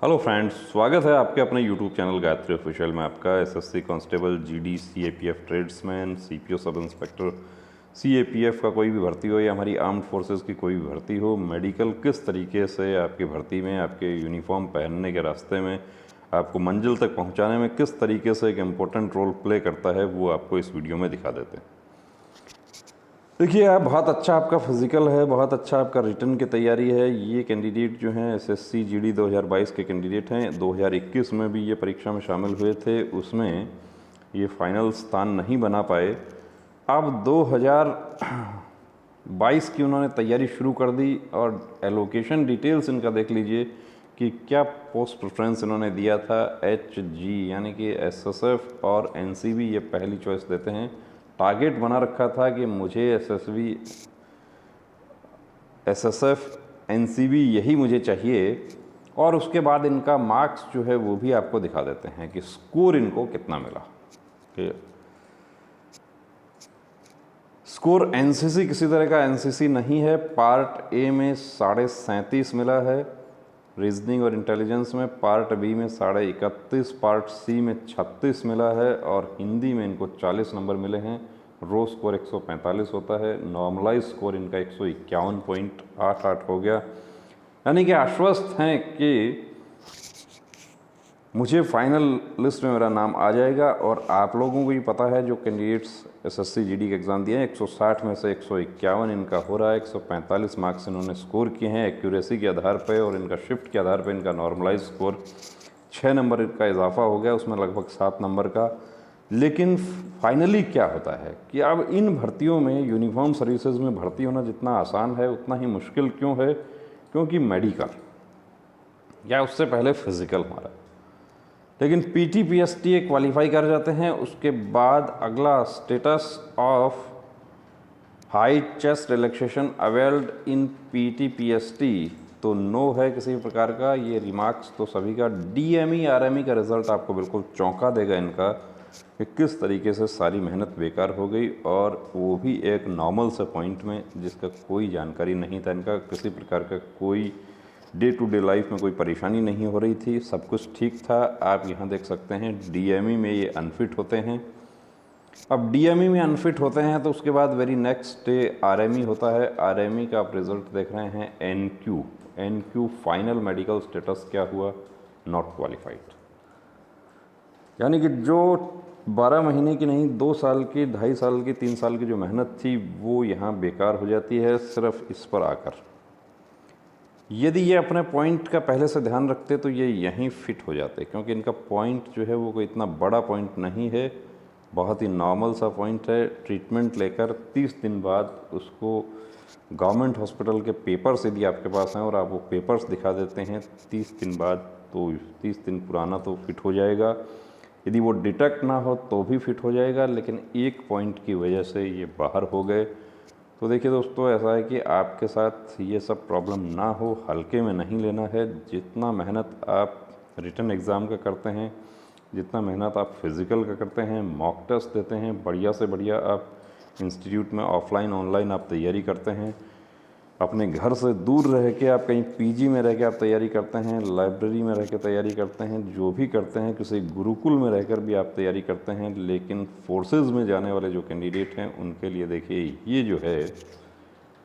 Hello friends, स्वागत है आपके अपने यूट्यूब चैनल गायत्री ऑफिशियल में। आपका SSC constable, GD, CAPF tradesman, CPO sub inspector, CAPF का कोई भी भर्ती हो या हमारी आर्म्ड फोर्सेस की कोई भी भर्ती हो, मेडिकल किस तरीके से आपकी भर्ती में, आपके यूनिफॉर्म पहनने के रास्ते में, आपको मंजिल तक पहुंचाने में किस तरीके से एक इम्पोर्टेंट रोल प्ले करता है, वो आपको इस वीडियो में दिखा देते हैं। देखिए, आप बहुत अच्छा आपका फिजिकल है, बहुत अच्छा आपका रिटर्न की तैयारी है। ये कैंडिडेट जो हैं एसएससी जीडी 2022 के कैंडिडेट हैं। 2021 में भी ये परीक्षा में शामिल हुए थे, उसमें ये फाइनल स्थान नहीं बना पाए। अब 2022 की उन्होंने तैयारी शुरू कर दी और एलोकेशन डिटेल्स इनका देख लीजिए कि क्या पोस्ट प्रेफरेंस इन्होंने दिया था। HG यानी कि SSF और NCB ये पहली चॉइस देते हैं। टारगेट बना रखा था कि मुझे SSF, NCB यही मुझे चाहिए, और उसके बाद इनका मार्क्स जो है वो भी आपको दिखा देते हैं कि स्कोर इनको कितना मिला। स्कोर एनसीसी किसी तरह का एनसीसी नहीं है। पार्ट ए में 37.5 मिला है, रीजनिंग और इंटेलिजेंस में। पार्ट बी में 31.5, पार्ट सी में 36 मिला है, और हिंदी में इनको 40 नंबर मिले हैं। रो स्कोर 145 होता है। नॉर्मलाइज स्कोर इनका 151.88 हो गया। यानी कि आश्वस्त हैं कि मुझे फाइनल लिस्ट में मेरा नाम आ जाएगा। और आप लोगों को भी पता है, जो कैंडिडेट्स एसएससी जीडी के एग्ज़ाम दिए हैं, 160 में से 151 इनका हो रहा है। 145 मार्क्स इन्होंने स्कोर किए हैं एक्यूरेसी के आधार पर, और इनका शिफ्ट के आधार पर इनका नॉर्मलाइज स्कोर 6 नंबर का इजाफा हो गया, उसमें लगभग 7 नंबर का। लेकिन फाइनली क्या होता है कि अब इन भर्तियों में, यूनिफॉर्म सर्विसेज में भर्ती होना जितना आसान है उतना ही मुश्किल क्यों है? क्योंकि मेडिकल या उससे पहले फिजिकल हमारा, लेकिन पीटी पीएसटी क्वालिफाई कर जाते हैं। उसके बाद अगला status of height chest relaxation availed in PT PST तो नो है किसी भी प्रकार का। ये रिमार्क्स तो सभी का। डीएमई आरएमई का रिजल्ट आपको बिल्कुल चौंका देगा इनका कि किस तरीके से सारी मेहनत बेकार हो गई, और वो भी एक नॉर्मल से पॉइंट में जिसका कोई जानकारी नहीं था इनका। किसी प्रकार का कोई डे टू डे लाइफ में कोई परेशानी नहीं हो रही थी, सब कुछ ठीक था। आप यहाँ देख सकते हैं डीएमई में ये अनफिट होते हैं। अब डीएमई में अनफिट होते हैं तो उसके बाद वेरी नेक्स्ट डे आरएमई होता है। आरएमई का आप रिज़ल्ट देख रहे हैं एनक्यू फाइनल मेडिकल स्टेटस क्या हुआ? Not qualified. यानी कि जो 12 महीने की नहीं, 2 साल की, 2.5 साल की, 3 साल की जो मेहनत थी वो यहाँ बेकार हो जाती है सिर्फ इस पर आकर। यदि ये अपने पॉइंट का पहले से ध्यान रखते तो ये यहीं फिट हो जाते, क्योंकि इनका पॉइंट जो है वो कोई इतना बड़ा पॉइंट नहीं है, बहुत ही नॉर्मल सा पॉइंट है। ट्रीटमेंट लेकर 30 दिन बाद उसको गवर्नमेंट हॉस्पिटल के पेपर्स यदि आपके पास हैं और आप वो पेपर्स दिखा देते हैं 30 दिन बाद, तो 30 दिन पुराना तो फिट हो जाएगा। यदि वो डिटेक्ट ना हो तो भी फिट हो जाएगा, लेकिन एक पॉइंट की वजह से ये बाहर हो गए। तो देखिए दोस्तों, ऐसा है कि आपके साथ ये सब प्रॉब्लम ना हो, हल्के में नहीं लेना है। जितना मेहनत आप रिटन एग्ज़ाम का करते हैं, जितना मेहनत आप फिज़िकल का करते हैं, मॉक टेस्ट देते हैं, बढ़िया से बढ़िया आप इंस्टीट्यूट में ऑफलाइन ऑनलाइन आप तैयारी करते हैं, अपने घर से दूर रह के आप कहीं पीजी में रह के आप तैयारी करते हैं, लाइब्रेरी में रह के तैयारी करते हैं, जो भी करते हैं, किसी गुरुकुल में रहकर भी आप तैयारी करते हैं। लेकिन फोर्सेस में जाने वाले जो कैंडिडेट हैं उनके लिए देखिए, ये जो है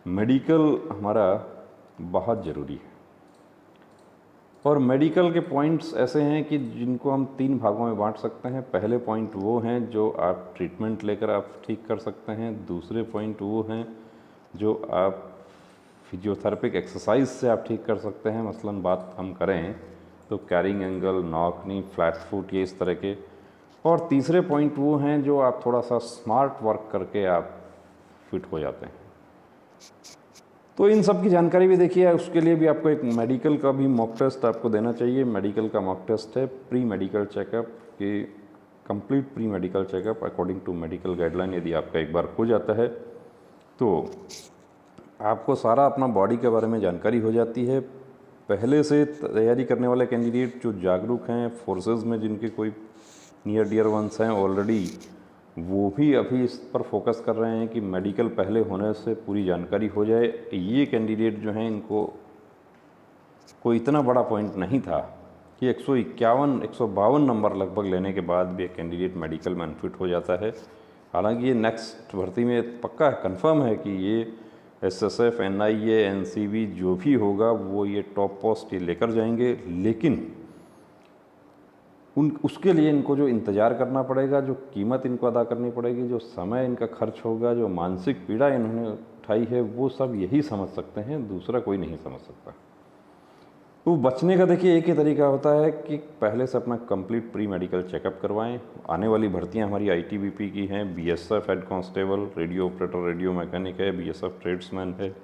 मेडिकल हमारा बहुत ज़रूरी है। और मेडिकल के पॉइंट्स ऐसे हैं कि जिनको हम 3 भागों में बांट सकते हैं। पहले पॉइंट वो हैं जो आप ट्रीटमेंट लेकर आप ठीक कर सकते हैं। दूसरे पॉइंट वो हैं जो आप फिजियोथेरेपिक एक्सरसाइज से आप ठीक कर सकते हैं। मसलन बात हम करें तो carrying angle, knock knee, flat foot, ये इस तरह के। और तीसरे पॉइंट वो हैं जो आप थोड़ा सा स्मार्ट वर्क करके आप फिट हो जाते हैं। तो इन सब की जानकारी भी देखिए। उसके लिए भी आपको एक मेडिकल का भी मॉक टेस्ट आपको देना चाहिए। मेडिकल का मॉक टेस्ट है प्री मेडिकल चेकअप के, complete pre medical checkup according to medical guideline. यदि आपका एक बार हो जाता है तो आपको सारा अपना बॉडी के बारे में जानकारी हो जाती है। पहले से तैयारी करने वाले कैंडिडेट जो जागरूक हैं, फोर्सेस में जिनके कोई नियर डियर वंस हैं ऑलरेडी, वो भी अभी इस पर फोकस कर रहे हैं कि मेडिकल पहले होने से पूरी जानकारी हो जाए। ये कैंडिडेट जो हैं, इनको कोई इतना बड़ा पॉइंट नहीं था कि 151 152 नंबर लगभग लेने के बाद भी एक कैंडिडेट मेडिकल में अनफिट हो जाता है। हालांकि ये नेक्स्ट भर्ती में पक्का कंफर्म है कि ये एसएसएफ, एनआईए, एनसीबी जो भी होगा वो ये टॉप पोस्ट ये लेकर जाएंगे, लेकिन उसके लिए इनको जो इंतज़ार करना पड़ेगा, जो कीमत इनको अदा करनी पड़ेगी, जो समय इनका खर्च होगा, जो मानसिक पीड़ा इन्होंने उठाई है, वो सब यही समझ सकते हैं, दूसरा कोई नहीं समझ सकता। तो बचने का देखिए एक ही तरीका होता है कि पहले से अपना कंप्लीट प्री मेडिकल चेकअप करवाएं। आने वाली भर्तियां हमारी आईटीबीपी की हैं, BSF head constable, radio operator, radio mechanic है, बीएसएफ ट्रेड्समैन है,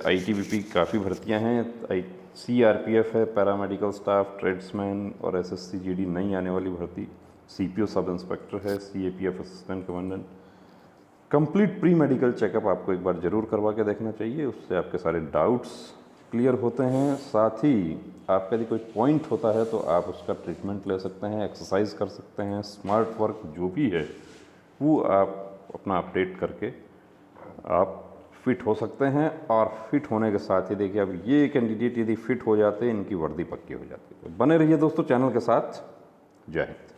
आईटीबीपी काफ़ी भर्तियां हैं, सीआरपीएफ है, पैरामेडिकल स्टाफ, ट्रेड्समैन और एसएससी जीडी नई आने वाली भर्ती, सीपीओ सब इंस्पेक्टर है, CAPF assistant commandant. Complete pre medical checkup आपको एक बार ज़रूर करवा के देखना चाहिए, उससे आपके सारे डाउट्स क्लियर होते हैं। साथ ही आपका यदि कोई पॉइंट होता है तो आप उसका ट्रीटमेंट ले सकते हैं, एक्सरसाइज कर सकते हैं, स्मार्ट वर्क जो भी है वो आप अपना अपडेट करके आप फिट हो सकते हैं। और फिट होने के साथ ही देखिए अब ये कैंडिडेट यदि फिट हो जाते हैं, इनकी वर्दी पक्की हो जाती है। तो बने रहिए दोस्तों चैनल के साथ। जय हिंद।